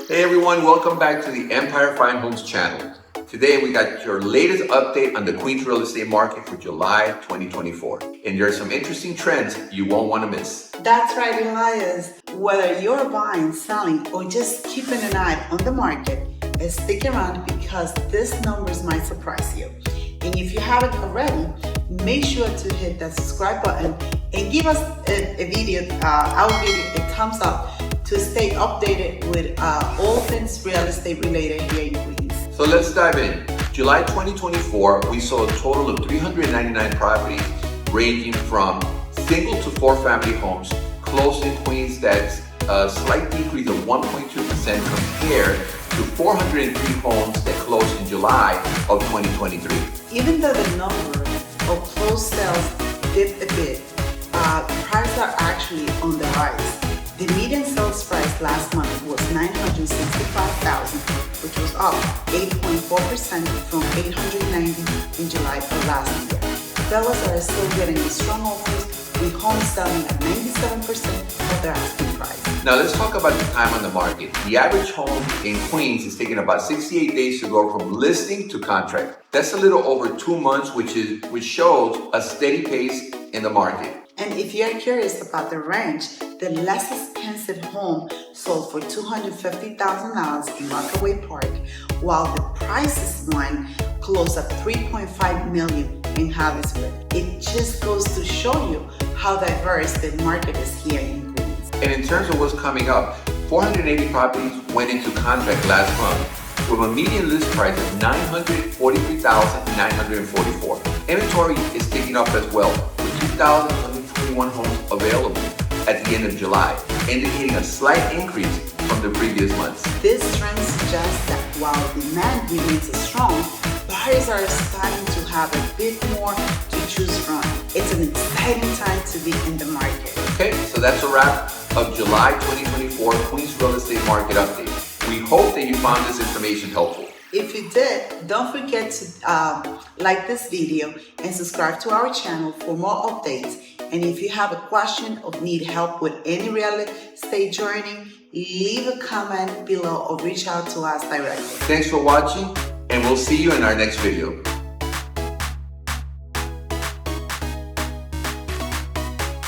Hey everyone, welcome back to the Empire Fine Homes channel. Today we got your latest update on the Queens real estate market for July 2024. And there are some interesting trends you won't want to miss. That's right, Elias. Whether you're buying, selling, or just keeping an eye on the market, stick around because these numbers might surprise you. And if you haven't already, make sure to hit that subscribe button and give us our video a thumbs up to stay updated with all things real estate related here in Queens. So let's dive in. July 2024, we saw a total of 399 properties ranging from single to four family homes closed in Queens. That's a slight decrease of 1.2% compared to 403 homes that closed in July of 2023. Even though the number of closed sales dipped a bit, prices are actually on the rise. The median sales price last month was $965,000, which was up 8.4% from $890 in July of last year. Sellers are still getting strong offers, with homes selling at 97% of their asking price. Now let's talk about the time on the market. The average home in Queens is taking about 68 days to go from listing to contract. That's a little over 2 months, which shows a steady pace in the market. And if you're curious about the range, the less expensive home sold for $250,000 in Rockaway Park, while the priciest one closed at $3.5 million in Holliswood. It just goes to show you how diverse the market is here in Queens. And in terms of what's coming up, 480 properties went into contract last month with a median list price of $943,944. Inventory is ticking up as well, with 2,121 homes available at the end of July, indicating a slight increase from the previous months. This trend suggests that while demand remains strong, buyers are starting to have a bit more to choose from. It's an exciting time to be in the market. Okay, so that's a wrap of July 2024 Queens Real Estate Market Update. We hope that you found this information helpful. If you did, don't forget to like this video and subscribe to our channel for more updates. And if you have a question or need help with any real estate journey, leave a comment below or reach out to us directly. Thanks for watching, and we'll see you in our next video.